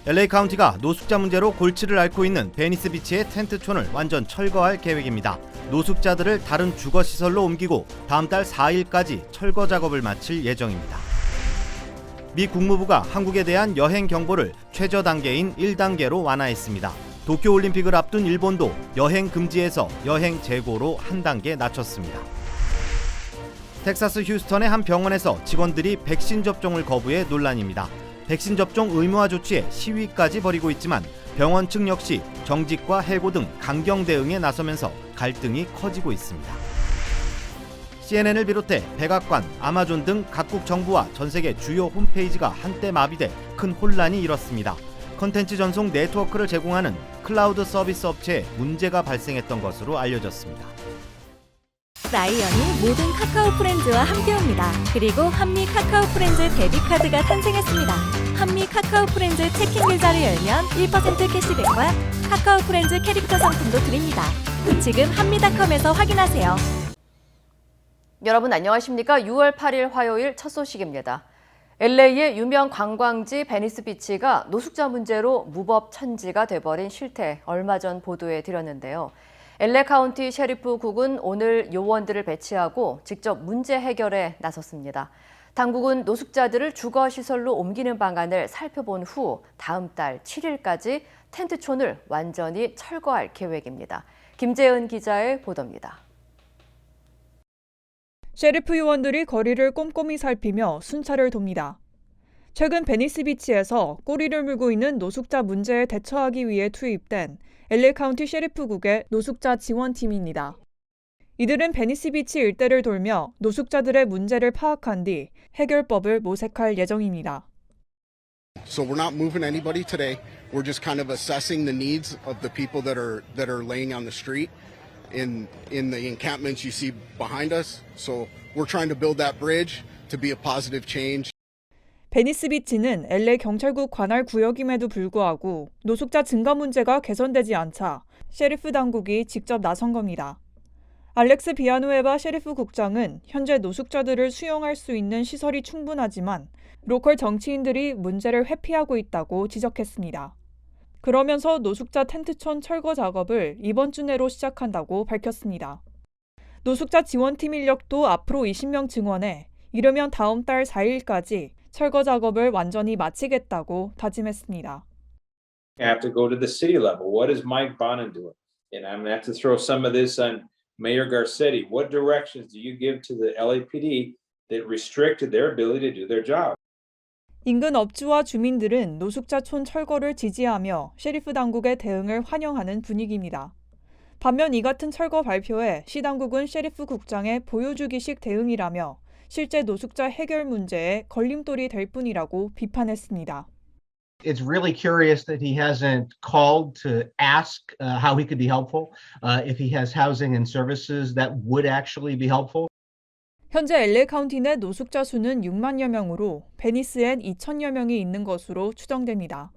LA 카운티가 노숙자 문제로 골치를 앓고 있는 베니스 비치의 텐트촌을 완전 철거할 계획입니다. 노숙자들을 다른 주거시설로 옮기고 다음 달 4일까지 철거 작업을 마칠 예정입니다. 미 국무부가 한국에 대한 여행 경보를 최저 단계인 1단계로 완화했습니다. 도쿄올림픽을 앞둔 일본도 여행 금지에서 여행 재고로 한 단계 낮췄습니다. 텍사스 휴스턴의 한 병원에서 직원들이 백신 접종을 거부해 논란입니다. 백신 접종 의무화 조치에 시위까지 벌이고 있지만 병원 측 역시 정직과 해고 등 강경 대응에 나서면서 갈등이 커지고 있습니다. CNN을 비롯해 백악관, 아마존 등 각국 정부와 전 세계 주요 홈페이지가 한때 마비돼 큰 혼란이 일었습니다. 컨텐츠 전송 네트워크를 제공하는 클라우드 서비스 업체에 문제가 발생했던 것으로 알려졌습니다. 라이언이 모든 카카오 프렌즈와 함께합니다. 그리고 한미 카카오 프렌즈 데뷔카드가 탄생했습니다. 한미 카카오 프렌즈 체킹 계좌를 열면 1% 캐시백과 카카오 프렌즈 캐릭터 상품도 드립니다. 지금 한미닷컴에서 확인하세요. 여러분 안녕하십니까? 6월 8일 화요일 첫 소식입니다. LA의 유명 관광지 베니스 비치가 노숙자 문제로 무법천지가 돼버린 실태 얼마 전 보도해 드렸는데요. LA 카운티 셰리프국은 오늘 요원들을 배치하고 직접 문제 해결에 나섰습니다. 당국은 노숙자들을 주거시설로 옮기는 방안을 살펴본 후 다음 달 7일까지 텐트촌을 완전히 철거할 계획입니다. 김재은 기자의 보도입니다. 셰리프 요원들이 거리를 꼼꼼히 살피며 순찰을 돕니다. 최근 베니스 비치에서 꼬리를 물고 있는 노숙자 문제에 대처하기 위해 투입된 LA 카운티 셰리프국의 노숙자 지원팀입니다. 이들은 베니스 비치 일대를 돌며 노숙자들의 문제를 파악한 뒤 해결법을 모색할 예정입니다. So we're not moving anybody today. We're just kind of assessing the needs of the people that are laying on the street in the encampments you see behind us. So we're trying to build that bridge to be a positive change. 베니스 비치는 LA 경찰국 관할 구역임에도 불구하고 노숙자 증가 문제가 개선되지 않자 셰리프 당국이 직접 나선 겁니다. 알렉스 비아누에바 셰리프 국장은 현재 노숙자들을 수용할 수 있는 시설이 충분하지만 로컬 정치인들이 문제를 회피하고 있다고 지적했습니다. 그러면서 노숙자 텐트촌 철거 작업을 이번 주 내로 시작한다고 밝혔습니다. 노숙자 지원팀 인력도 앞으로 20명 증원해 이르면 다음 달 4일까지 철거 작업을 완전히 마치겠다고 다짐했습니다. I have to go to the city level. What is Mike Bonin doing? And I'm going to have to throw some of this on Mayor Garcetti. What directions do you give to the LAPD that restricted their ability to do their job? 인근 업주와 주민들은 노숙자촌 철거를 지지하며 셰리프 당국의 대응을 환영하는 분위기입니다. 반면 이 같은 철거 발표에 시 당국은 셰리프 국장의 보여주기식 대응이라며 실제 노숙자 해결 문제에 걸림돌이 될 뿐이라고 비판했습니다. It's really curious that he hasn't called to ask how he could be helpful, if he has housing and services that would actually be helpful. 현재 LA 카운티 내 노숙자 수는 6만여 명으로 베니스엔 2천여 명이 있는 것으로 추정됩니다.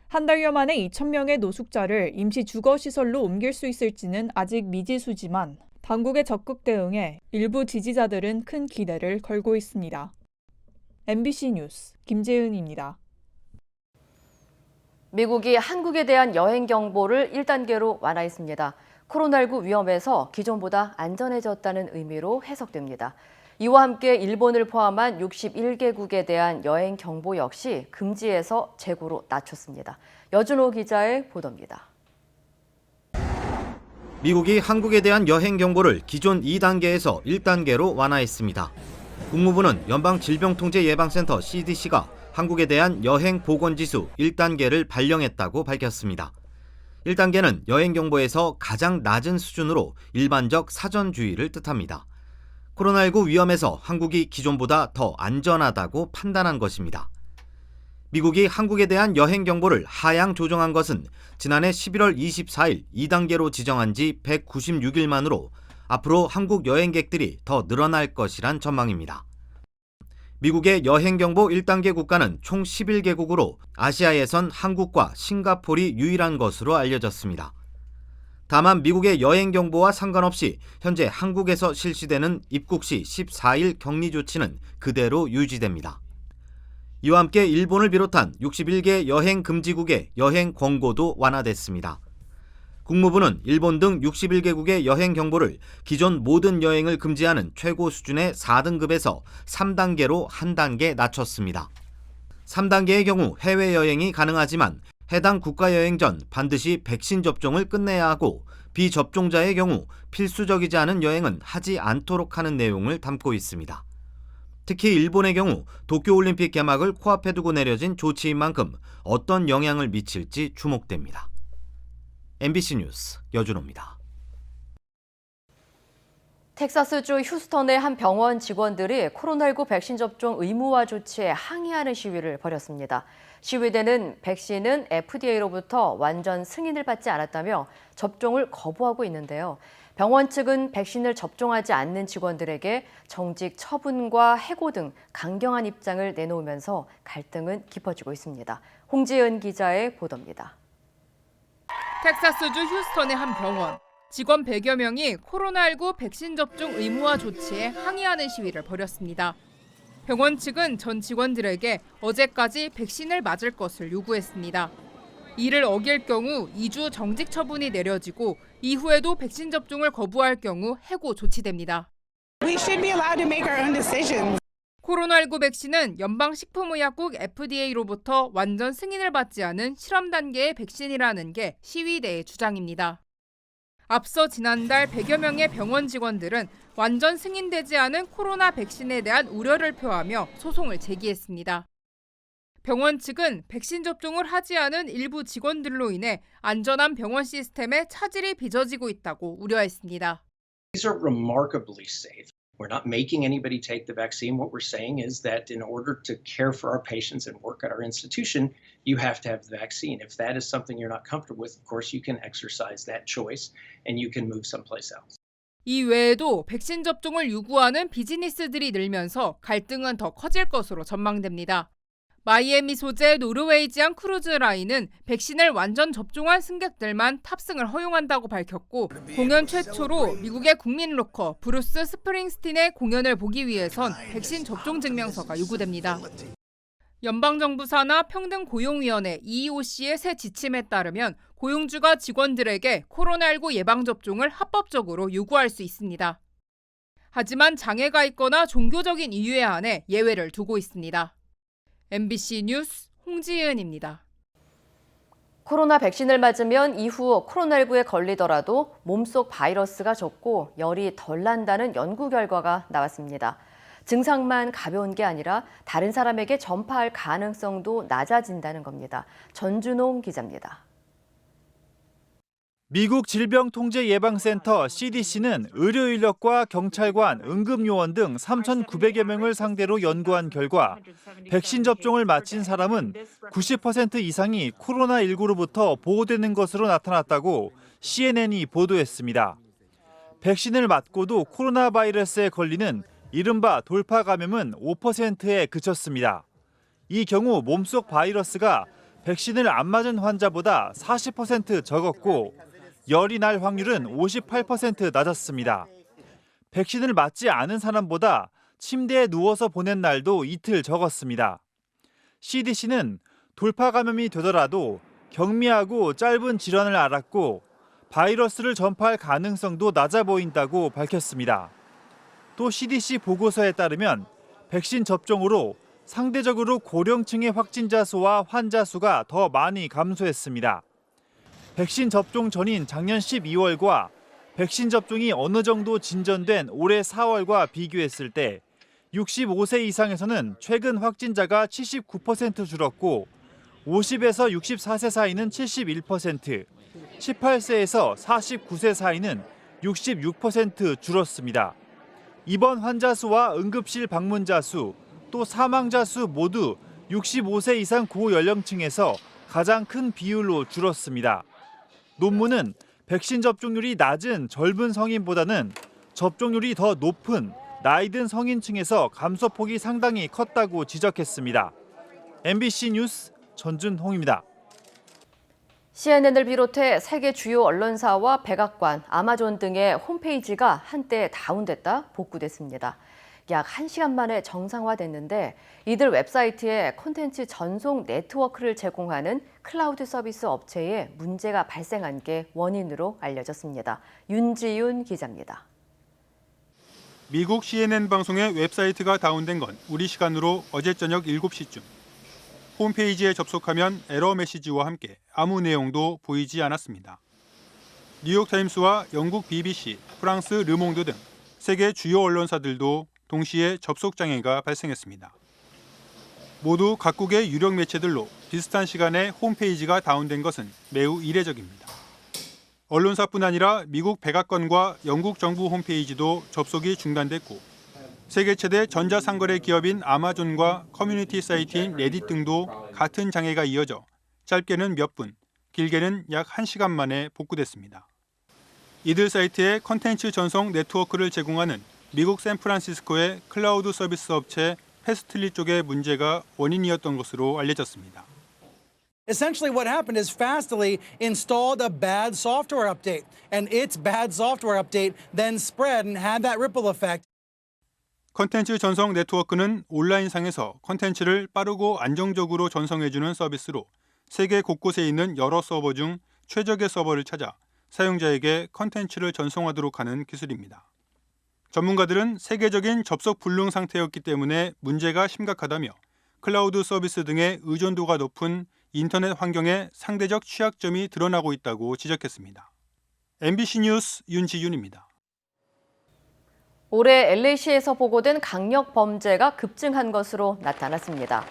한 달여 만에 2,000명의 노숙자를 임시 주거시설로 옮길 수 있을지는 아직 미지수지만 당국의 적극 대응에 일부 지지자들은 큰 기대를 걸고 있습니다. MBC 뉴스 김재은입니다. 미국이 한국에 대한 여행 경보를 1단계로 완화했습니다. 코로나19 위험에서 기존보다 안전해졌다는 의미로 해석됩니다. 이와 함께 일본을 포함한 61개국에 대한 여행 경보 역시 금지에서 재고로 낮췄습니다. 여준호 기자의 보도입니다. 미국이 한국에 대한 여행 경보를 기존 2단계에서 1단계로 완화했습니다. 국무부는 연방질병통제예방센터 CDC가 한국에 대한 여행 보건지수 1단계를 발령했다고 밝혔습니다. 1단계는 여행 경보에서 가장 낮은 수준으로 일반적 사전주의를 뜻합니다. 코로나19 위험에서 한국이 기존보다 더 안전하다고 판단한 것입니다. 미국이 한국에 대한 여행 경보를 하향 조정한 것은 지난해 11월 24일 2단계로 지정한 지 196일 만으로 앞으로 한국 여행객들이 더 늘어날 것이란 전망입니다. 미국의 여행 경보 1단계 국가는 총 11개국으로 아시아에선 한국과 싱가포르이 유일한 것으로 알려졌습니다. 다만 미국의 여행 경보와 상관없이 현재 한국에서 실시되는 입국 시 14일 격리 조치는 그대로 유지됩니다. 이와 함께 일본을 비롯한 61개 여행 금지국의 여행 권고도 완화됐습니다. 국무부는 일본 등 61개국의 여행 경보를 기존 모든 여행을 금지하는 최고 수준의 4등급에서 3단계로 한 단계 낮췄습니다. 3단계의 경우 해외여행이 가능하지만 해당 국가여행 전 반드시 백신 접종을 끝내야 하고 비접종자의 경우 필수적이지 않은 여행은 하지 않도록 하는 내용을 담고 있습니다. 특히 일본의 경우 도쿄올림픽 개막을 코앞에 두고 내려진 조치인 만큼 어떤 영향을 미칠지 주목됩니다. MBC 뉴스 여준호입니다. 텍사스주 휴스턴의 한 병원 직원들이 코로나19 백신 접종 의무화 조치에 항의하는 시위를 벌였습니다. 시위대는 백신은 FDA로부터 완전 승인을 받지 않았다며 접종을 거부하고 있는데요. 병원 측은 백신을 접종하지 않는 직원들에게 정직 처분과 해고 등 강경한 입장을 내놓으면서 갈등은 깊어지고 있습니다. 홍지은 기자의 보도입니다. 텍사스주 휴스턴의 한 병원. 직원 100여 명이 코로나19 백신 접종 의무화 조치에 항의하는 시위를 벌였습니다. 병원 측은 전 직원들에게 어제까지 백신을 맞을 것을 요구했습니다. 이를 어길 경우 2주 정직 처분이 내려지고 이후에도 백신 접종을 거부할 경우 해고 조치됩니다. We should be allowed to make our own decisions. 코로나19 백신은 연방식품의약국 FDA로부터 완전 승인을 받지 않은 실험 단계의 백신이라는 게 시위대의 주장입니다. 앞서 지난달 100여 명의 병원 직원들은 완전 승인되지 않은 코로나 백신에 대한 우려를 표하며 소송을 제기했습니다. 병원 측은 백신 접종을 하지 않은 일부 직원들로 인해 안전한 병원 시스템에 차질이 빚어지고 있다고 우려했습니다. These are remarkably safe. We're not making anybody take the vaccine. What we're saying is that in order to care for our patients and work at our institution, you have to have the vaccine. If that is something you're not comfortable with, of course, you can exercise that choice and you can move someplace else. 이 외에도 백신 접종을 요구하는 비즈니스들이 늘면서 갈등은 더 커질 것으로 전망됩니다. 마이애미 소재 노르웨이지안 크루즈 라인은 백신을 완전 접종한 승객들만 탑승을 허용한다고 밝혔고 공연 최초로 미국의 국민 로커 브루스 스프링스틴의 공연을 보기 위해선 백신 접종 증명서가 요구됩니다. 연방정부 산하 평등고용위원회 EEOC의 새 지침에 따르면 고용주가 직원들에게 코로나19 예방접종을 합법적으로 요구할 수 있습니다. 하지만 장애가 있거나 종교적인 이유에 한해 예외를 두고 있습니다. MBC 뉴스 홍지은입니다. 코로나 백신을 맞으면 이후 코로나19에 걸리더라도 몸속 바이러스가 적고 열이 덜 난다는 연구 결과가 나왔습니다. 증상만 가벼운 게 아니라 다른 사람에게 전파할 가능성도 낮아진다는 겁니다. 전준홍 기자입니다. 미국 질병통제예방센터 CDC는 의료 인력과 경찰관, 응급요원 등 3,900여 명을 상대로 연구한 결과 백신 접종을 마친 사람은 90% 이상이 코로나19로부터 보호되는 것으로 나타났다고 CNN이 보도했습니다. 백신을 맞고도 코로나 바이러스에 걸리는 이른바 돌파 감염은 5%에 그쳤습니다. 이 경우 몸속 바이러스가 백신을 안 맞은 환자보다 40% 적었고 열이 날 확률은 58% 낮았습니다. 백신을 맞지 않은 사람보다 침대에 누워서 보낸 날도 이틀 적었습니다. CDC는 돌파 감염이 되더라도 경미하고 짧은 질환을 앓았고 바이러스를 전파할 가능성도 낮아 보인다고 밝혔습니다. 또 CDC 보고서에 따르면 백신 접종으로 상대적으로 고령층의 확진자 수와 환자 수가 더 많이 감소했습니다. 백신 접종 전인 작년 12월과 백신 접종이 어느 정도 진전된 올해 4월과 비교했을 때 65세 이상에서는 최근 확진자가 79% 줄었고 50에서 64세 사이는 71%, 18세에서 49세 사이는 66% 줄었습니다. 입원 환자 수와 응급실 방문자 수, 또 사망자 수 모두 65세 이상 고연령층에서 가장 큰 비율로 줄었습니다. 논문은 백신 접종률이 낮은 젊은 성인보다는 접종률이 더 높은 나이 든 성인층에서 감소폭이 상당히 컸다고 지적했습니다. MBC 뉴스 전준홍입니다. CNN을 비롯해 세계 주요 언론사와 백악관, 아마존 등의 홈페이지가 한때 다운됐다 복구됐습니다. 약 1시간 만에 정상화됐는데 이들 웹사이트에 콘텐츠 전송 네트워크를 제공하는 클라우드 서비스 업체에 문제가 발생한 게 원인으로 알려졌습니다. 윤지윤 기자입니다. 미국 CNN 방송의 웹사이트가 다운된 건 우리 시간으로 어제 저녁 7시쯤. 홈페이지에 접속하면 에러 메시지와 함께 아무 내용도 보이지 않았습니다. 뉴욕타임스와 영국 BBC, 프랑스 르몽드 등 세계 주요 언론사들도 동시에 접속 장애가 발생했습니다. 모두 각국의 유력 매체들로 비슷한 시간에 홈페이지가 다운된 것은 매우 이례적입니다. 언론사뿐 아니라 미국 백악관과 영국 정부 홈페이지도 접속이 중단됐고 세계 최대 전자상거래 기업인 아마존과 커뮤니티 사이트인 레딧 등도 같은 장애가 이어져 짧게는 몇 분, 길게는 약 1시간 만에 복구됐습니다. 이들 사이트에 컨텐츠 전송 네트워크를 제공하는 미국 샌프란시스코의 클라우드 서비스 업체 패스틀리 쪽의 문제가 원인이었던 것으로 알려졌습니다. Essentially what happened is Fastly installed a bad software update, and its bad software update then spread and had that ripple effect. 컨텐츠 전송 네트워크는 온라인상에서 컨텐츠를 빠르고 안정적으로 전송해주는 서비스로 세계 곳곳에 있는 여러 서버 중 최적의 서버를 찾아 사용자에게 컨텐츠를 전송하도록 하는 기술입니다. 전문가들은 세계적인 접속 불능 상태였기 때문에 문제가 심각하다며 클라우드 서비스 등의 의존도가 높은 인터넷 환경에 상대적 취약점이 드러나고 있다고 지적했습니다. MBC 뉴스 윤지윤입니다. 올해 LA시에서 보고된 강력 범죄가 급증한 것으로 나타났습니다.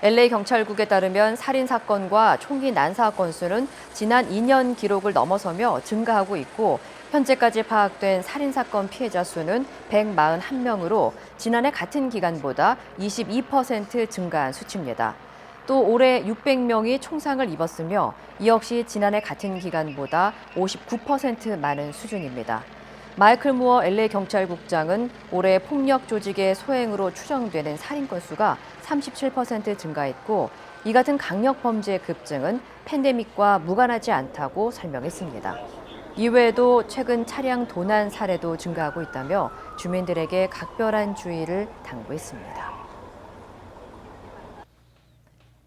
LA 경찰국에 따르면 살인 사건과 총기 난사 건수는 지난 2년 기록을 넘어서며 증가하고 있고 현재까지 파악된 살인 사건 피해자 수는 141명으로 지난해 같은 기간보다 22% 증가한 수치입니다. 또 올해 600명이 총상을 입었으며 이 역시 지난해 같은 기간보다 59% 많은 수준입니다. 마이클 무어 LA 경찰국장은 올해 폭력 조직의 소행으로 추정되는 살인 건수가 37% 증가했고 이 같은 강력 범죄의 급증은 팬데믹과 무관하지 않다고 설명했습니다. 이외에도 최근 차량 도난 사례도 증가하고 있다며 주민들에게 각별한 주의를 당부했습니다.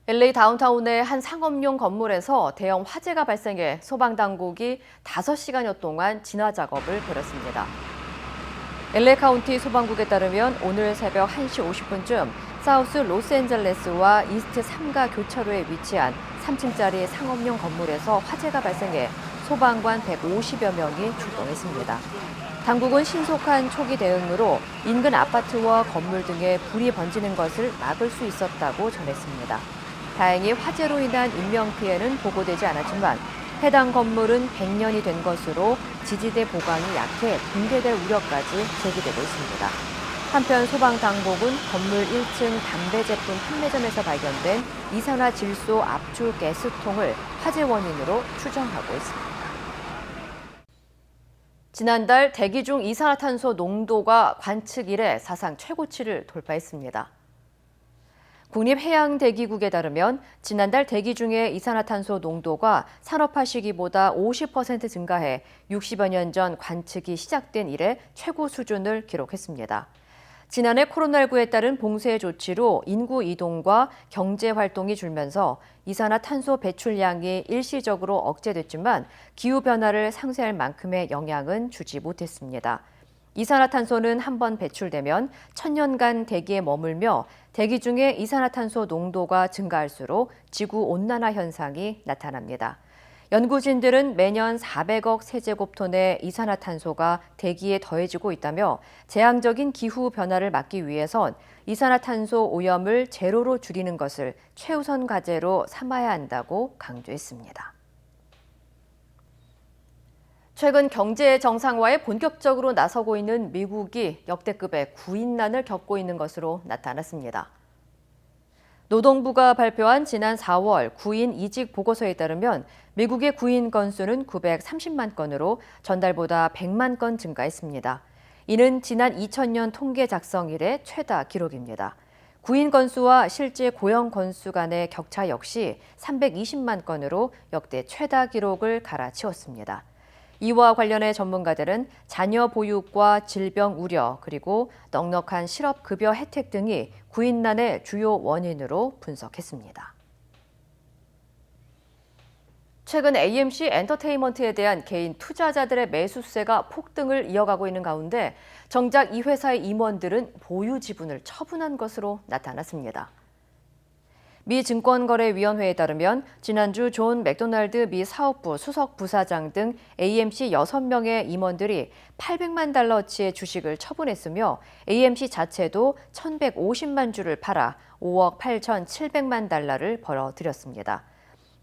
LA 다운타운의 한 상업용 건물에서 대형 화재가 발생해 소방당국이 5시간여 동안 진화 작업을 벌였습니다. LA 카운티 소방국에 따르면 오늘 새벽 1시 50분쯤 사우스 로스앤젤레스와 이스트 3가 교차로에 위치한 3층짜리 상업용 건물에서 화재가 발생해 소방관 150여 명이 출동했습니다. 당국은 신속한 초기 대응으로 인근 아파트와 건물 등에 불이 번지는 것을 막을 수 있었다고 전했습니다. 다행히 화재로 인한 인명피해는 보고되지 않았지만 해당 건물은 100년이 된 것으로 지지대 보강이 약해 붕괴될 우려까지 제기되고 있습니다. 한편 소방당국은 건물 1층 담배 제품 판매점에서 발견된 이산화질소 압출 가스통을 화재 원인으로 추정하고 있습니다. 지난달 대기 중 이산화탄소 농도가 관측 이래 사상 최고치를 돌파했습니다. 국립해양대기국에 따르면 지난달 대기 중의 이산화탄소 농도가 산업화 시기보다 50% 증가해 60여 년 전 관측이 시작된 이래 최고 수준을 기록했습니다. 지난해 코로나19에 따른 봉쇄 조치로 인구 이동과 경제 활동이 줄면서 이산화탄소 배출량이 일시적으로 억제됐지만 기후변화를 상쇄할 만큼의 영향은 주지 못했습니다. 이산화탄소는 한번 배출되면 1000년간 대기에 머물며 대기 중에 이산화탄소 농도가 증가할수록 지구온난화 현상이 나타납니다. 연구진들은 매년 400억 세제곱톤의 이산화탄소가 대기에 더해지고 있다며 재앙적인 기후 변화를 막기 위해선 이산화탄소 오염을 제로로 줄이는 것을 최우선 과제로 삼아야 한다고 강조했습니다. 최근 경제 정상화에 본격적으로 나서고 있는 미국이 역대급의 구인난을 겪고 있는 것으로 나타났습니다. 노동부가 발표한 지난 4월 구인 이직 보고서에 따르면 미국의 구인 건수는 930만 건으로 전달보다 100만 건 증가했습니다. 이는 지난 2000년 통계 작성 이래 최다 기록입니다. 구인 건수와 실제 고용 건수 간의 격차 역시 320만 건으로 역대 최다 기록을 갈아치웠습니다. 이와 관련해 전문가들은 자녀 보육과 질병 우려, 그리고 넉넉한 실업급여 혜택 등이 구인난의 주요 원인으로 분석했습니다. 최근 AMC 엔터테인먼트에 대한 개인 투자자들의 매수세가 폭등을 이어가고 있는 가운데 정작 이 회사의 임원들은 보유 지분을 처분한 것으로 나타났습니다. 미 증권거래위원회에 따르면 지난주 존 맥도날드 미 사업부 수석 부사장 등 AMC 6명의 임원들이 800만 달러치의 주식을 처분했으며 AMC 자체도 1,150만 주를 팔아 5억 8,700만 달러를 벌어들였습니다.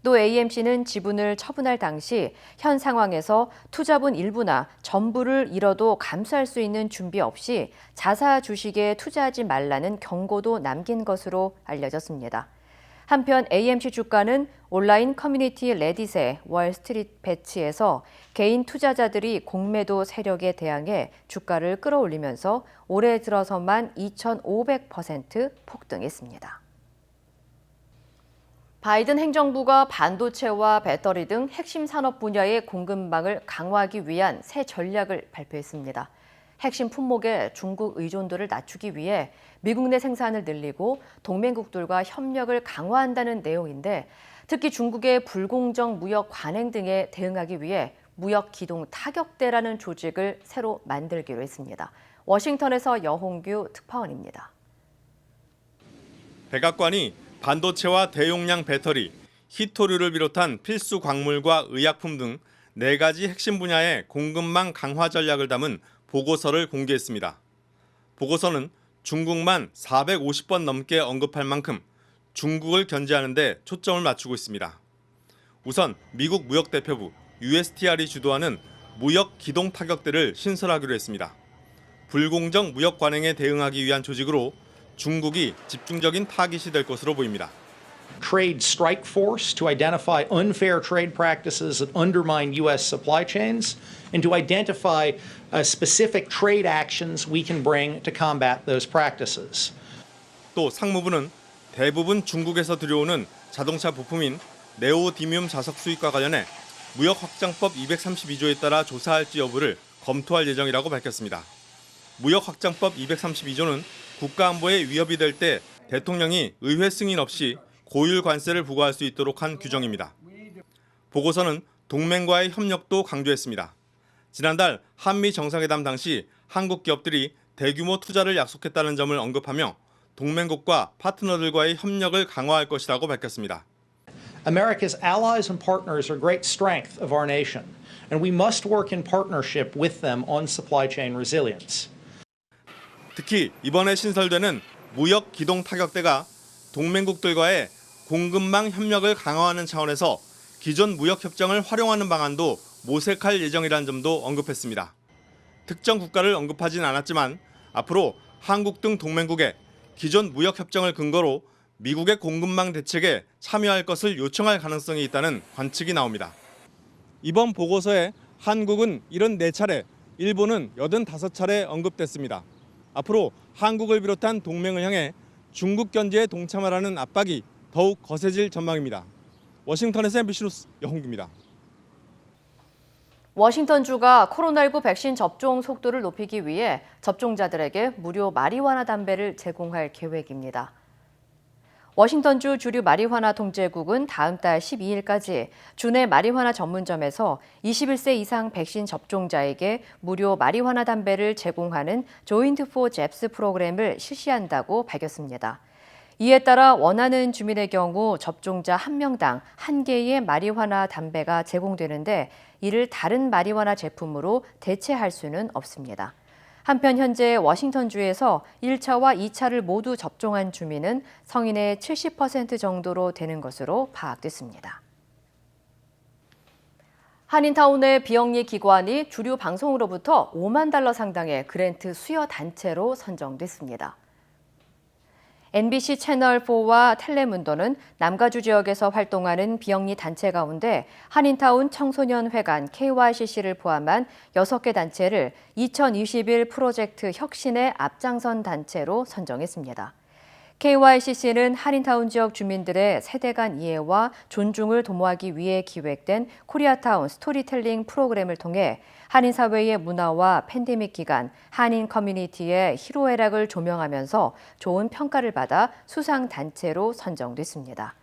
또 AMC는 지분을 처분할 당시 현 상황에서 투자분 일부나 전부를 잃어도 감수할 수 있는 준비 없이 자사 주식에 투자하지 말라는 경고도 남긴 것으로 알려졌습니다. 한편 AMC 주가는 온라인 커뮤니티 레딧의 월스트리트 배치에서 개인 투자자들이 공매도 세력에 대항해 주가를 끌어올리면서 올해 들어서만 2,500% 폭등했습니다. 바이든 행정부가 반도체와 배터리 등 핵심 산업 분야의 공급망을 강화하기 위한 새 전략을 발표했습니다. 핵심 품목의 중국 의존도를 낮추기 위해 미국 내 생산을 늘리고 동맹국들과 협력을 강화한다는 내용인데 특히 중국의 불공정 무역 관행 등에 대응하기 위해 무역 기동 타격대라는 조직을 새로 만들기로 했습니다. 워싱턴에서 여홍규 특파원입니다. 백악관이 반도체와 대용량 배터리, 희토류를 비롯한 필수 광물과 의약품 등 4가지 핵심 분야의 공급망 강화 전략을 담은 보고서를 공개했습니다. 보고서는 중국만 450번 넘게 언급할 만큼 중국을 견제하는 데 초점을 맞추고 있습니다. 우선 미국 무역대표부 USTR이 주도하는 무역 기동 타격대를 신설하기로 했습니다. 불공정 무역 관행에 대응하기 위한 조직으로 중국이 집중적인 타깃이 될 것으로 보입니다. Trade strike force to identify unfair trade practices that undermine U.S. supply chains and to identify specific trade actions we can bring to combat those practices. 또 상무부는 대부분 중국에서 들여오는 자동차 부품인 네오디뮴 자석 수입과 관련해 무역 확장법 232조에 따라 조사할지 여부를 검토할 예정이라고 밝혔습니다. 무역 확장법 232조는 국가 안보에 위협이 될 때 대통령이 의회 승인 없이 고율 관세를 부과할 수 있도록 한 규정입니다. 보고서는 동맹과의 협력도 강조했습니다. 지난달 한미 정상회담 당시 한국 기업들이 대규모 투자를 약속했다는 점을 언급하며 동맹국과 파트너들과의 협력을 강화할 것이라고 밝혔습니다. America's allies and partners are great strength of our nation, and we must work in partnership with them on supply chain resilience. 특히 이번에 신설되는 무역 기동 타격대가 동맹국들과의 공급망 협력을 강화하는 차원에서 기존 무역 협정을 활용하는 방안도 모색할 예정이라는 점도 언급했습니다. 특정 국가를 언급하진 않았지만 앞으로 한국 등 동맹국에 기존 무역 협정을 근거로 미국의 공급망 대책에 참여할 것을 요청할 가능성이 있다는 관측이 나옵니다. 이번 보고서에 한국은 74차례, 일본은 85차례 언급됐습니다. 앞으로 한국을 비롯한 동맹을 향해 중국 견제에 동참하라는 압박이 더욱 거세질 전망입니다. 워싱턴에서 MBC 뉴스 여홍규입니다. 워싱턴주가 코로나19 백신 접종 속도를 높이기 위해 접종자들에게 무료 마리화나 담배를 제공할 계획입니다. 워싱턴주 주류 마리화나 통제국은 다음 달 12일까지 주내 마리화나 전문점에서 21세 이상 백신 접종자에게 무료 마리화나 담배를 제공하는 조인트 포 잽스 프로그램을 실시한다고 밝혔습니다. 이에 따라 원하는 주민의 경우 접종자 1명당 1개의 마리화나 담배가 제공되는데 이를 다른 마리화나 제품으로 대체할 수는 없습니다. 한편 현재 워싱턴주에서 1차와 2차를 모두 접종한 주민은 성인의 70% 정도로 되는 것으로 파악됐습니다. 한인타운의 비영리 기관이 주류 방송으로부터 5만 달러 상당의 그랜트 수여 단체로 선정됐습니다. NBC 채널4와 텔레문도는 남가주 지역에서 활동하는 비영리 단체 가운데 한인타운 청소년회관 KYCC를 포함한 6개 단체를 2021 프로젝트 혁신의 앞장선 단체로 선정했습니다. KYCC는 한인타운 지역 주민들의 세대 간 이해와 존중을 도모하기 위해 기획된 코리아타운 스토리텔링 프로그램을 통해 한인 사회의 문화와 팬데믹 기간 한인 커뮤니티의 희로애락을 조명하면서 좋은 평가를 받아 수상 단체로 선정됐습니다.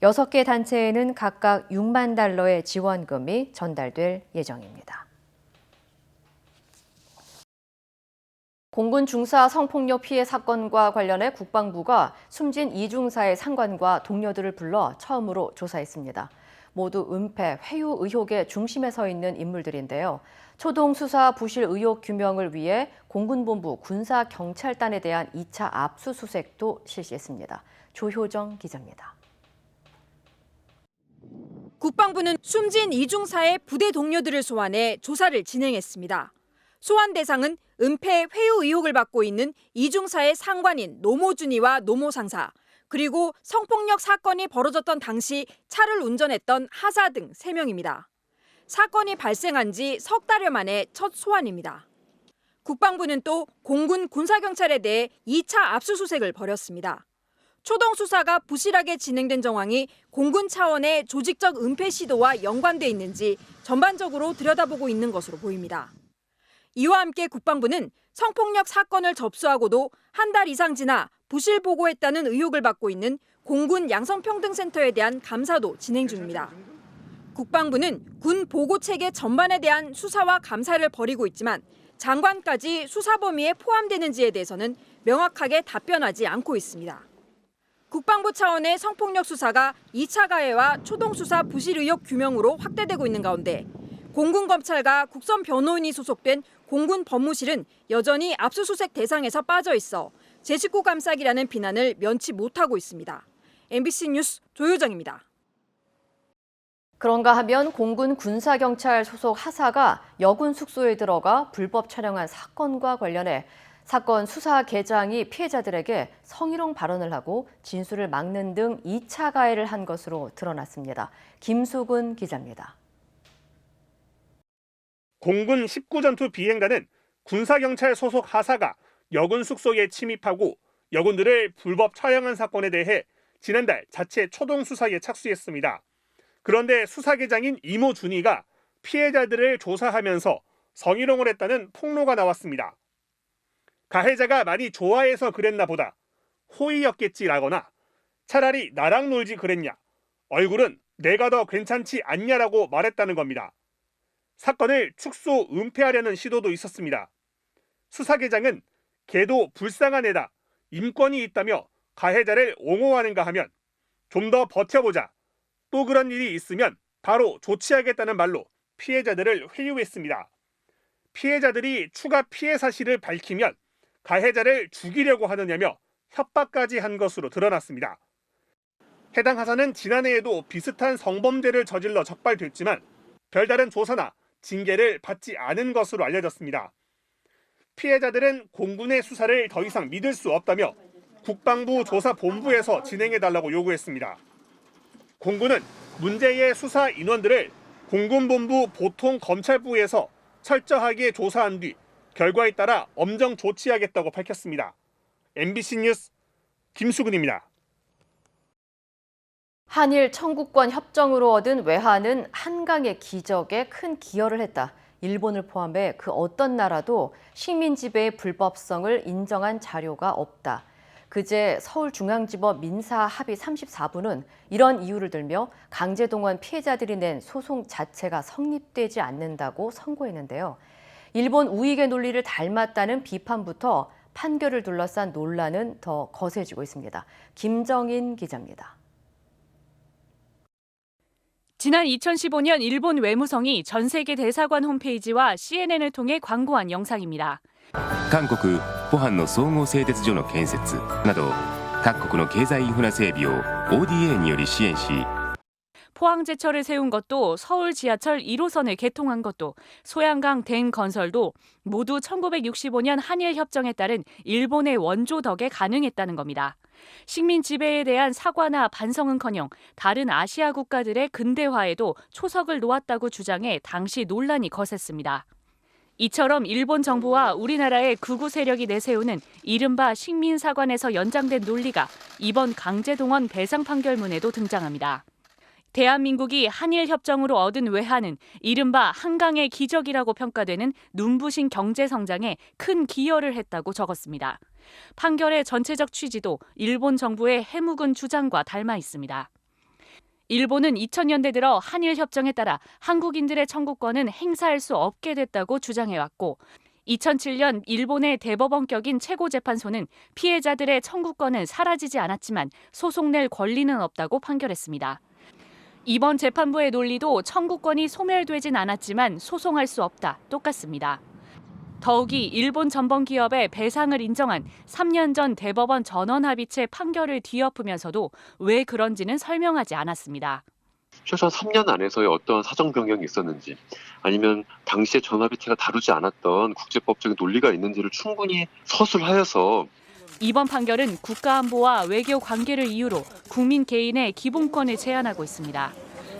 6개 단체에는 각각 6만 달러의 지원금이 전달될 예정입니다. 공군 중사 성폭력 피해 사건과 관련해 국방부가 숨진 이중사의 상관과 동료들을 불러 처음으로 조사했습니다. 모두 은폐, 회유 의혹의 중심에 서 있는 인물들인데요. 초동 수사 부실 의혹 규명을 위해 공군본부 군사경찰단에 대한 2차 압수수색도 실시했습니다. 조효정 기자입니다. 국방부는 숨진 이중사의 부대 동료들을 소환해 조사를 진행했습니다. 소환 대상은 은폐 회유 의혹을 받고 있는 이중사의 상관인 노모준이와 노모상사, 그리고 성폭력 사건이 벌어졌던 당시 차를 운전했던 하사 등 3명입니다. 사건이 발생한 지 석 달여 만에 첫 소환입니다. 국방부는 또 공군 군사경찰에 대해 2차 압수수색을 벌였습니다. 초동 수사가 부실하게 진행된 정황이 공군 차원의 조직적 은폐 시도와 연관돼 있는지 전반적으로 들여다보고 있는 것으로 보입니다. 이와 함께 국방부는 성폭력 사건을 접수하고도 한 달 이상 지나 부실 보고했다는 의혹을 받고 있는 공군 양성평등센터에 대한 감사도 진행 중입니다. 국방부는 군 보고체계 전반에 대한 수사와 감사를 벌이고 있지만 장관까지 수사 범위에 포함되는지에 대해서는 명확하게 답변하지 않고 있습니다. 국방부 차원의 성폭력 수사가 2차 가해와 초동 수사 부실 의혹 규명으로 확대되고 있는 가운데 공군검찰과 국선 변호인이 소속된 공군 법무실은 여전히 압수수색 대상에서 빠져 있어 제 식구 감싸기라는 비난을 면치 못하고 있습니다. MBC 뉴스 조효정입니다. 그런가 하면 공군 군사경찰 소속 하사가 여군 숙소에 들어가 불법 촬영한 사건과 관련해 사건 수사 계장이 피해자들에게 성희롱 발언을 하고 진술을 막는 등 2차 가해를 한 것으로 드러났습니다. 김수근 기자입니다. 공군 19전투 비행단은 군사경찰 소속 하사가 여군 숙소에 침입하고 여군들을 불법 촬영한 사건에 대해 지난달 자체 초동 수사에 착수했습니다. 그런데 수사계장인 이모 준이가 피해자들을 조사하면서 성희롱을 했다는 폭로가 나왔습니다. 가해자가 많이 좋아해서 그랬나 보다, 호의였겠지라거나 차라리 나랑 놀지 그랬냐, 얼굴은 내가 더 괜찮지 않냐라고 말했다는 겁니다. 사건을 축소 은폐하려는 시도도 있었습니다. 수사계장은 걔도 불쌍한 애다, 인권이 있다며 가해자를 옹호하는가 하면 좀 더 버텨보자, 또 그런 일이 있으면 바로 조치하겠다는 말로 피해자들을 회유했습니다. 피해자들이 추가 피해 사실을 밝히면 가해자를 죽이려고 하느냐며 협박까지 한 것으로 드러났습니다. 해당 하사는 지난해에도 비슷한 성범죄를 저질러 적발됐지만 별다른 조사나 징계를 받지 않은 것으로 알려졌습니다. 피해자들은 공군의 수사를 더 이상 믿을 수 없다며 국방부 조사본부에서 진행해달라고 요구했습니다. 공군은 문제의 수사 인원들을 공군본부 보통검찰부에서 철저하게 조사한 뒤 결과에 따라 엄정 조치하겠다고 밝혔습니다. MBC 뉴스 김수근입니다. 한일 청구권 협정으로 얻은 외환은 한강의 기적에 큰 기여를 했다. 일본을 포함해 그 어떤 나라도 식민 지배의 불법성을 인정한 자료가 없다. 그제 서울중앙지법 민사합의 34부는 이런 이유를 들며 강제동원 피해자들이 낸 소송 자체가 성립되지 않는다고 선고했는데요. 일본 우익의 논리를 닮았다는 비판부터 판결을 둘러싼 논란은 더 거세지고 있습니다. 김정인 기자입니다. 지난 2015년 일본 외무성이 전 세계 대사관 홈페이지와 CNN을 통해 광고한 영상입니다. 韓国ポハンの総合製鉄所の建設など各国の経済インフラ整備を ODA により支援し 포항제철을 세운 것도 서울 지하철 1호선을 개통한 것도 소양강 댐 건설도 모두 1965년 한일 협정에 따른 일본의 원조 덕에 가능했다는 겁니다. 식민 지배에 대한 사과나 반성은커녕 다른 아시아 국가들의 근대화에도 초석을 놓았다고 주장해 당시 논란이 거셌습니다. 이처럼 일본 정부와 우리나라의 극우 세력이 내세우는 이른바 식민사관에서 연장된 논리가 이번 강제동원 배상 판결문에도 등장합니다. 대한민국이 한일협정으로 얻은 외환은 이른바 한강의 기적이라고 평가되는 눈부신 경제성장에 큰 기여를 했다고 적었습니다. 판결의 전체적 취지도 일본 정부의 해묵은 주장과 닮아 있습니다. 일본은 2000년대 들어 한일협정에 따라 한국인들의 청구권은 행사할 수 없게 됐다고 주장해왔고 2007년 일본의 대법원격인 최고재판소는 피해자들의 청구권은 사라지지 않았지만 소송 낼 권리는 없다고 판결했습니다. 이번 재판부의 논리도 청구권이 소멸되진 않았지만 소송할 수 없다, 똑같습니다. 더욱이 일본 전범기업의 배상을 인정한 3년 전 대법원 전원합의체 판결을 뒤엎으면서도 왜 그런지는 설명하지 않았습니다. 최소한 3년 안에서의 어떤 사정 변경이 있었는지 아니면 당시의 전합의체가 다루지 않았던 국제법적인 논리가 있는지를 충분히 서술하여서 이번 판결은 국가안보와 외교 관계를 이유로 국민 개인의 기본권을 제한하고 있습니다.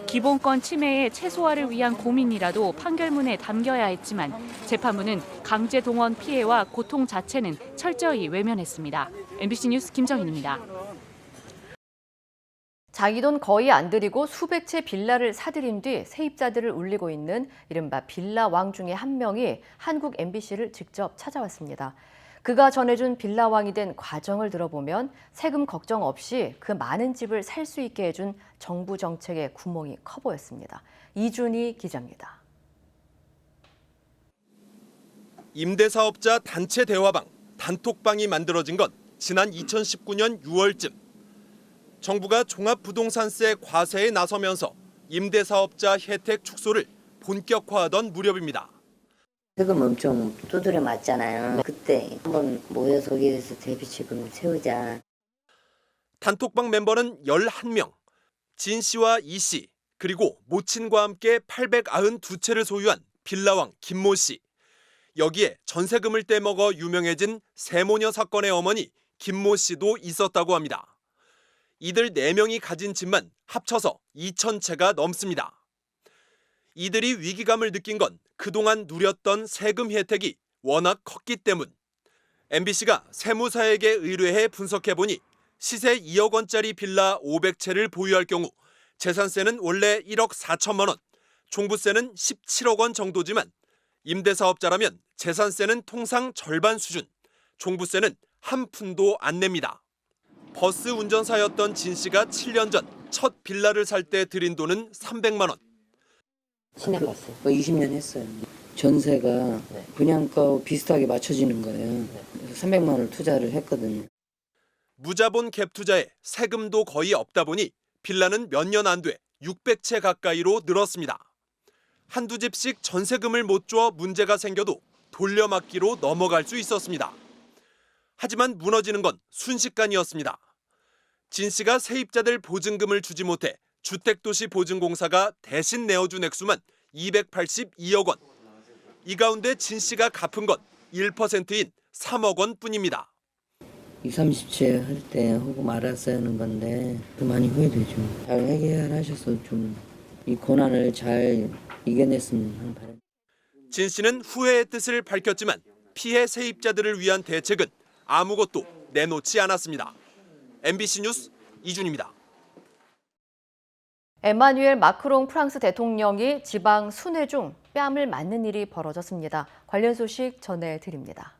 기본권 침해의 최소화를 위한 고민이라도 판결문에 담겨야 했지만 재판부는 강제 동원 피해와 고통 자체는 철저히 외면했습니다. MBC 뉴스 김정인입니다. 자기 돈 거의 안 들이고 수백 채 빌라를 사들인 뒤 세입자들을 울리고 있는 이른바 빌라왕 중에 한 명이 한국 MBC를 직접 찾아왔습니다. 그가 전해준 빌라왕이 된 과정을 들어보면 세금 걱정 없이 그 많은 집을 살 수 있게 해준 정부 정책의 구멍이 커 보였습니다. 이준희 기자입니다. 임대사업자 단체 대화방, 단톡방이 만들어진 건 지난 2019년 6월쯤. 정부가 종합부동산세 과세에 나서면서 임대사업자 혜택 축소를 본격화하던 무렵입니다. 세금 엄청 두드려 맞잖아요. 그때 한번 모여서 거기에서 대비책을 세우자. 단톡방 멤버는 11명. 진 씨와 이 씨, 그리고 모친과 함께 892채를 소유한 빌라왕 김모 씨. 여기에 전세금을 떼먹어 유명해진 세모녀 사건의 어머니 김모 씨도 있었다고 합니다. 이들 4명이 가진 집만 합쳐서 2,000채가 넘습니다. 이들이 위기감을 느낀 건 그동안 누렸던 세금 혜택이 워낙 컸기 때문. MBC가 세무사에게 의뢰해 분석해보니 시세 2억 원짜리 빌라 500채를 보유할 경우 재산세는 원래 1억 4천만 원, 종부세는 17억 원 정도지만 임대사업자라면 재산세는 통상 절반 수준, 종부세는 한 푼도 안 냅니다. 버스 운전사였던 진 씨가 7년 전 첫 빌라를 살 때 들인 돈은 300만 원. 지내봤어요. 20년 했어요. 전세가 분양가 비슷하게 맞춰지는 거예요. 그래서 300만 원을 투자를 했거든요. 무자본 갭 투자에 세금도 거의 없다 보니 빌라는 몇 년 안 돼 600채 가까이로 늘었습니다. 한두 집씩 전세금을 못 줘 문제가 생겨도 돌려막기로 넘어갈 수 있었습니다. 하지만 무너지는 건 순식간이었습니다. 진 씨가 세입자들 보증금을 주지 못해 주택도시보증공사가 대신 내어준 액수만 282억 원. 이 가운데 진 씨가 갚은 건 1%인 3억 원 뿐입니다. 20, 30채 할 때 하고 말았어야 하는 건데 많이 후회되죠. 잘 해결하셔서 좀 이 고난을 잘 이겨냈으면 하는 바람. 진 씨는 후회의 뜻을 밝혔지만 피해 세입자들을 위한 대책은 아무것도 내놓지 않았습니다. MBC 뉴스 이준입니다. 에마뉴엘 마크롱 프랑스 대통령이 지방 순회 중 뺨을 맞는 일이 벌어졌습니다. 관련 소식 전해드립니다.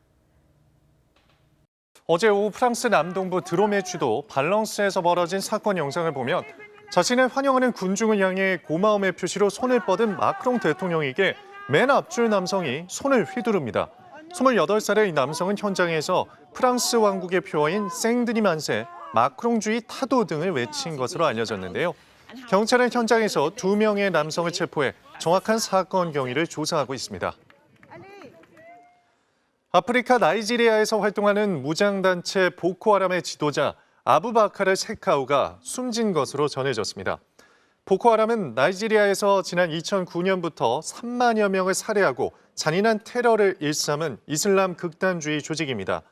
어제 오후 프랑스 남동부 드롬의 주도 발랑스에서 벌어진 사건 영상을 보면 자신을 환영하는 군중을 향해 고마움의 표시로 손을 뻗은 마크롱 대통령에게 맨 앞줄 남성이 손을 휘두릅니다. 28살의 이 남성은 현장에서 프랑스 왕국의 표어인 생드니 만세, 마크롱주의 타도 등을 외친 것으로 알려졌는데요. 경찰은 현장에서 2명의 남성을 체포해 정확한 사건 경위를 조사하고 있습니다. 아프리카 나이지리아에서 활동하는 무장단체 보코하람의 지도자 아부바카르 세카우가 숨진 것으로 전해졌습니다. 보코하람은 나이지리아에서 지난 2009년부터 3만여 명을 살해하고 잔인한 테러를 일삼은 이슬람 극단주의 조직입니다.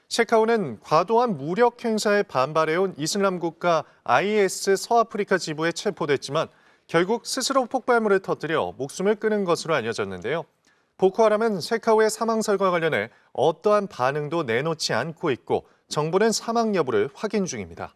세카우는 과도한 무력 행사에 반발해온 이슬람 국가 IS 서아프리카 지부에 체포됐지만 결국 스스로 폭발물을 터뜨려 목숨을 끊은 것으로 알려졌는데요. 보코하람은 세카우의 사망설과 관련해 어떠한 반응도 내놓지 않고 있고 정부는 사망 여부를 확인 중입니다.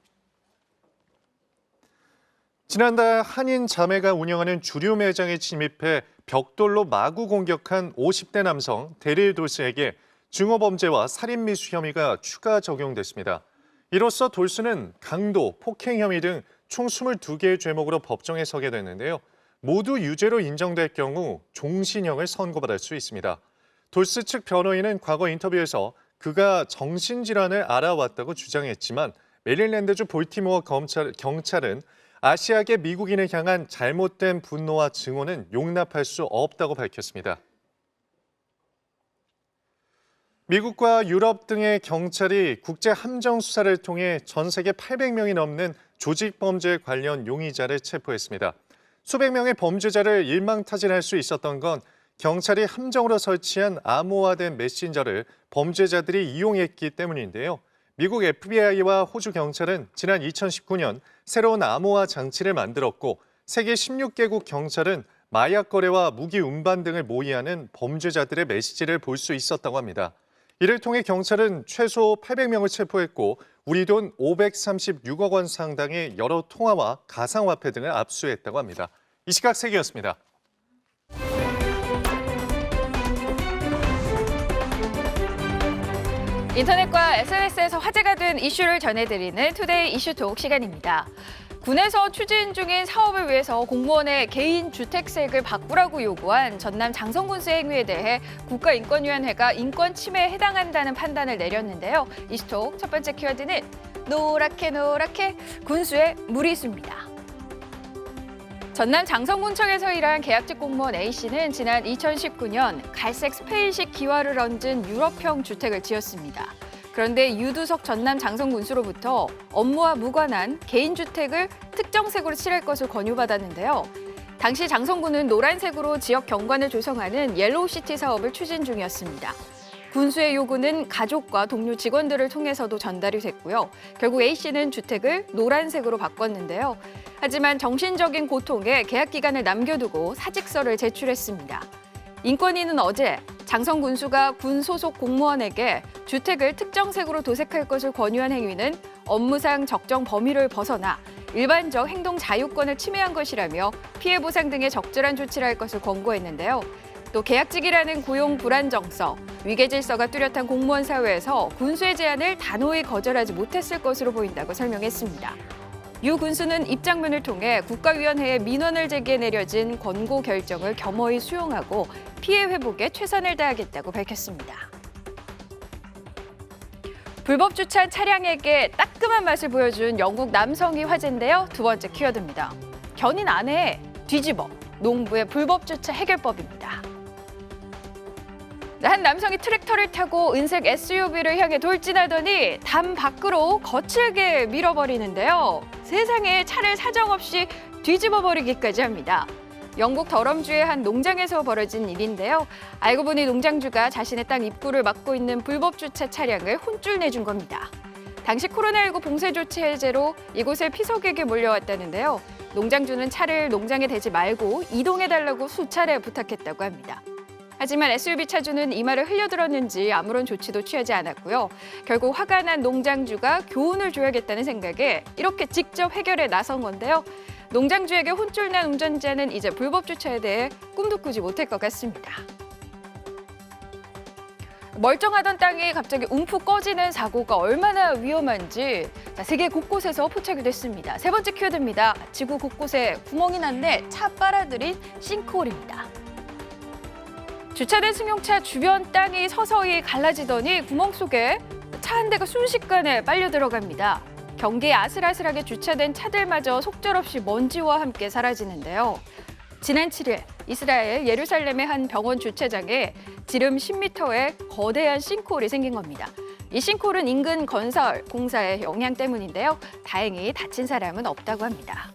지난달 한인 자매가 운영하는 주류 매장에 침입해 벽돌로 마구 공격한 50대 남성 데릴 돌스에게 증오범죄와 살인미수 혐의가 추가 적용됐습니다. 이로써 돌스는 강도, 폭행 혐의 등 총 22개의 죄목으로 법정에 서게 됐는데요. 모두 유죄로 인정될 경우 종신형을 선고받을 수 있습니다. 돌스 측 변호인은 과거 인터뷰에서 그가 정신질환을 알아왔다고 주장했지만 메릴랜드주 볼티모어 경찰은 아시아계 미국인을 향한 잘못된 분노와 증오는 용납할 수 없다고 밝혔습니다. 미국과 유럽 등의 경찰이 국제 함정 수사를 통해 전 세계 800명이 넘는 조직 범죄 관련 용의자를 체포했습니다. 수백 명의 범죄자를 일망타진할 수 있었던 건 경찰이 함정으로 설치한 암호화된 메신저를 범죄자들이 이용했기 때문인데요. 미국 FBI와 호주 경찰은 지난 2019년 새로운 암호화 장치를 만들었고 세계 16개국 경찰은 마약 거래와 무기 운반 등을 모의하는 범죄자들의 메시지를 볼 수 있었다고 합니다. 이를 통해 경찰은 최소 800명을 체포했고 우리 돈 536억 원 상당의 여러 통화와 가상화폐 등을 압수했다고 합니다. 이 시각 세계였습니다. 인터넷과 SNS에서 화제가 된 이슈를 전해드리는 투데이 이슈톡 시간입니다. 군에서 추진 중인 사업을 위해서 공무원의 개인 주택세액을 바꾸라고 요구한 전남 장성군수의 행위에 대해 국가인권위원회가 인권 침해에 해당한다는 판단을 내렸는데요. 이슈톡 첫 번째 키워드는 노랗게 노랗게 군수의 무리수입니다. 전남 장성군청에서 일한 계약직 공무원 A씨는 지난 2019년 갈색 스페인식 기와를 얹은 유럽형 주택을 지었습니다. 그런데 유두석 전남 장성군수로부터 업무와 무관한 개인주택을 특정색으로 칠할 것을 권유받았는데요. 당시 장성군은 노란색으로 지역 경관을 조성하는 옐로우시티 사업을 추진 중이었습니다. 군수의 요구는 가족과 동료 직원들을 통해서도 전달이 됐고요. 결국 A씨는 주택을 노란색으로 바꿨는데요. 하지만 정신적인 고통에 계약 기간을 남겨두고 사직서를 제출했습니다. 인권위는 어제 장성 군수가 군 소속 공무원에게 주택을 특정색으로 도색할 것을 권유한 행위는 업무상 적정 범위를 벗어나 일반적 행동 자유권을 침해한 것이라며 피해 보상 등의 적절한 조치를 할 것을 권고했는데요. 또 계약직이라는 고용 불안정성, 위계질서가 뚜렷한 공무원 사회에서 군수의 제안을 단호히 거절하지 못했을 것으로 보인다고 설명했습니다. 유 군수는 입장문을 통해 국가위원회에 민원을 제기해 내려진 권고 결정을 겸허히 수용하고 피해 회복에 최선을 다하겠다고 밝혔습니다. 불법 주차한 차량에게 따끔한 맛을 보여준 영국 남성이 화제인데요. 두 번째 키워드입니다. 견인 아내에 뒤집어 농부의 불법 주차 해결법입니다. 한 남성이 트랙터를 타고 은색 SUV를 향해 돌진하더니 담 밖으로 거칠게 밀어버리는데요. 세상에 차를 사정없이 뒤집어버리기까지 합니다. 영국 더럼주의 한 농장에서 벌어진 일인데요. 알고 보니 농장주가 자신의 땅 입구를 막고 있는 불법 주차 차량을 혼쭐 내준 겁니다. 당시 코로나19 봉쇄 조치 해제로 이곳에 피서객이 몰려왔다는데요. 농장주는 차를 농장에 대지 말고 이동해달라고 수차례 부탁했다고 합니다. 하지만 SUV 차주는 이 말을 흘려들었는지 아무런 조치도 취하지 않았고요. 결국 화가 난 농장주가 교훈을 줘야겠다는 생각에 이렇게 직접 해결에 나선 건데요. 농장주에게 혼쭐 난 운전자는 이제 불법 주차에 대해 꿈도 꾸지 못할 것 같습니다. 멀쩡하던 땅이 갑자기 움푹 꺼지는 사고가 얼마나 위험한지 세계 곳곳에서 포착이 됐습니다. 세 번째 키워드입니다. 지구 곳곳에 구멍이 났네 차 빨아들인 싱크홀입니다. 주차된 승용차 주변 땅이 서서히 갈라지더니 구멍 속에 차 한 대가 순식간에 빨려 들어갑니다. 경계에 아슬아슬하게 주차된 차들마저 속절없이 먼지와 함께 사라지는데요. 지난 7일 이스라엘 예루살렘의 한 병원 주차장에 지름 10m의 거대한 싱크홀이 생긴 겁니다. 이 싱크홀은 인근 건설 공사의 영향 때문인데요. 다행히 다친 사람은 없다고 합니다.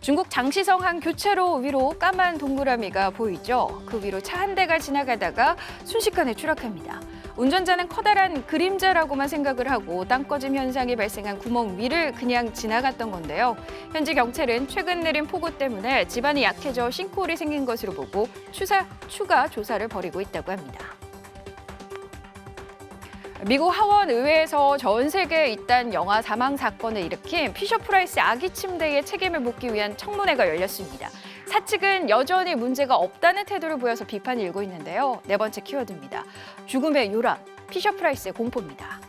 중국 장시성 한 교차로 위로 까만 동그라미가 보이죠. 그 위로 차 한 대가 지나가다가 순식간에 추락합니다. 운전자는 커다란 그림자라고만 생각을 하고 땅 꺼짐 현상이 발생한 구멍 위를 그냥 지나갔던 건데요. 현지 경찰은 최근 내린 폭우 때문에 지반이 약해져 싱크홀이 생긴 것으로 보고 추가 조사를 벌이고 있다고 합니다. 미국 하원 의회에서 전 세계에 잇단 영아 사망 사건을 일으킨 피셔프라이스 아기 침대의 책임을 묻기 위한 청문회가 열렸습니다. 사측은 여전히 문제가 없다는 태도를 보여서 비판이 일고 있는데요. 네 번째 키워드입니다. 죽음의 요람, 피셔프라이스의 공포입니다.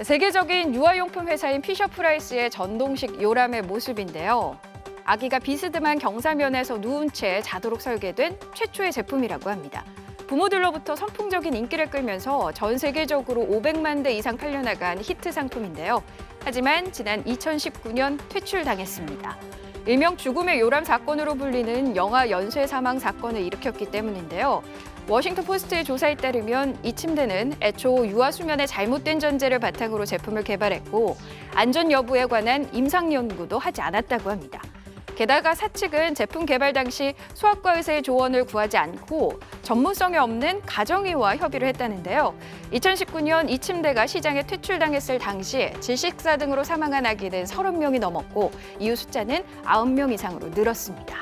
세계적인 유아용품 회사인 피셔프라이스의 전동식 요람의 모습인데요. 아기가 비스듬한 경사면에서 누운 채 자도록 설계된 최초의 제품이라고 합니다. 부모들로부터 선풍적인 인기를 끌면서 전 세계적으로 500만 대 이상 팔려나간 히트 상품인데요. 하지만 지난 2019년 퇴출당했습니다. 일명 죽음의 요람 사건으로 불리는 영아 연쇄 사망 사건을 일으켰기 때문인데요. 워싱턴 포스트의 조사에 따르면 이 침대는 애초 유아 수면의 잘못된 전제를 바탕으로 제품을 개발했고 안전 여부에 관한 임상 연구도 하지 않았다고 합니다. 게다가 사측은 제품 개발 당시 소아과 의사의 조언을 구하지 않고 전문성이 없는 가정의와 협의를 했다는데요. 2019년 이 침대가 시장에 퇴출당했을 당시 질식사 등으로 사망한 아기는 30명이 넘었고 이후 숫자는 9명 이상으로 늘었습니다.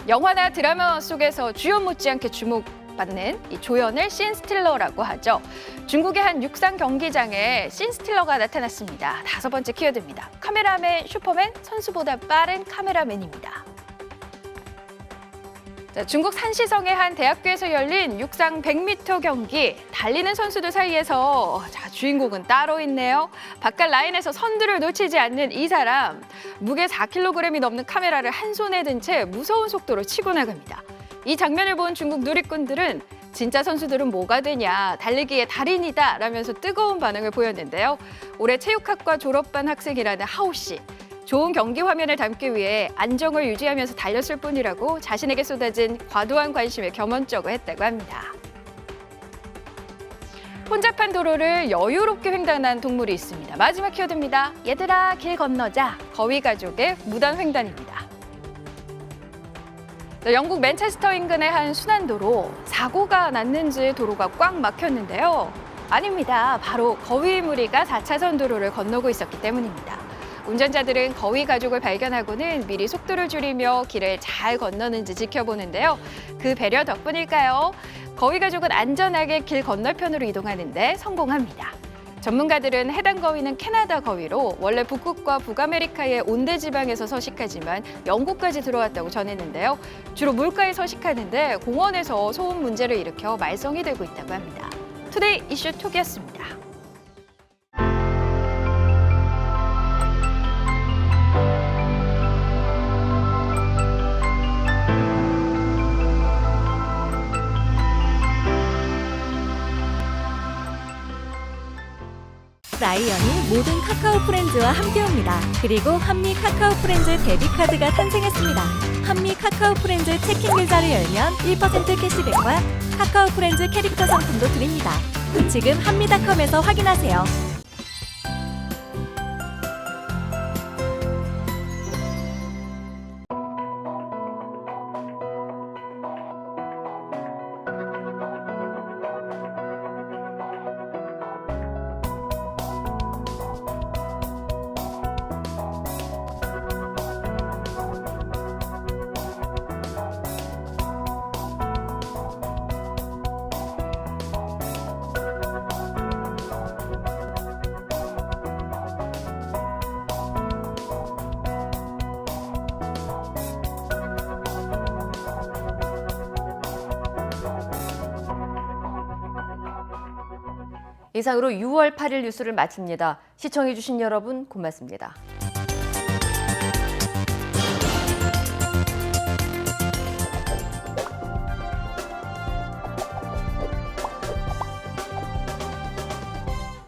영화나 드라마 속에서 주연 못지않게 주목받는 이 조연을 신 스틸러라고 하죠. 중국의 한 육상 경기장에 신 스틸러가 나타났습니다. 다섯 번째 키워드입니다. 카메라맨 슈퍼맨, 선수보다 빠른 카메라맨입니다. 중국 산시성의 한 대학교에서 열린 육상 100m 경기. 달리는 선수들 사이에서 주인공은 따로 있네요. 바깥 라인에서 선두를 놓치지 않는 이 사람. 무게 4kg이 넘는 카메라를 한 손에 든 채 무서운 속도로 치고 나갑니다. 이 장면을 본 중국 누리꾼들은 진짜 선수들은 뭐가 되냐, 달리기의 달인이다 라면서 뜨거운 반응을 보였는데요. 올해 체육학과 졸업반 학생이라는 하오 씨. 좋은 경기 화면을 담기 위해 안정을 유지하면서 달렸을 뿐이라고 자신에게 쏟아진 과도한 관심에 겸언쩍어 했다고 합니다. 혼잡한 도로를 여유롭게 횡단한 동물이 있습니다. 마지막 키워드입니다. 얘들아, 길 건너자. 거위 가족의 무단 횡단입니다. 영국 맨체스터 인근의 한 순환도로 사고가 났는지 도로가 꽉 막혔는데요. 아닙니다. 바로 거위 무리가 4차선 도로를 건너고 있었기 때문입니다. 운전자들은 거위 가족을 발견하고는 미리 속도를 줄이며 길을 잘 건너는지 지켜보는데요. 그 배려 덕분일까요? 거위 가족은 안전하게 길 건너편으로 이동하는데 성공합니다. 전문가들은 해당 거위는 캐나다 거위로 원래 북극과 북아메리카의 온대 지방에서 서식하지만 영국까지 들어왔다고 전했는데요. 주로 물가에 서식하는데 공원에서 소음 문제를 일으켜 말썽이 되고 있다고 합니다. 투데이 이슈 톡이었습니다. 라이언이 모든 카카오 프렌즈와 함께합니다. 그리고 한미 카카오 프렌즈 데뷔카드가 탄생했습니다. 한미 카카오 프렌즈 체킹 계좌를 열면 1% 캐시백과 카카오 프렌즈 캐릭터 상품도 드립니다. 지금 한미닷컴에서 확인하세요. 이상으로 6월 8일 뉴스를 마칩니다. 시청해주신 여러분 고맙습니다.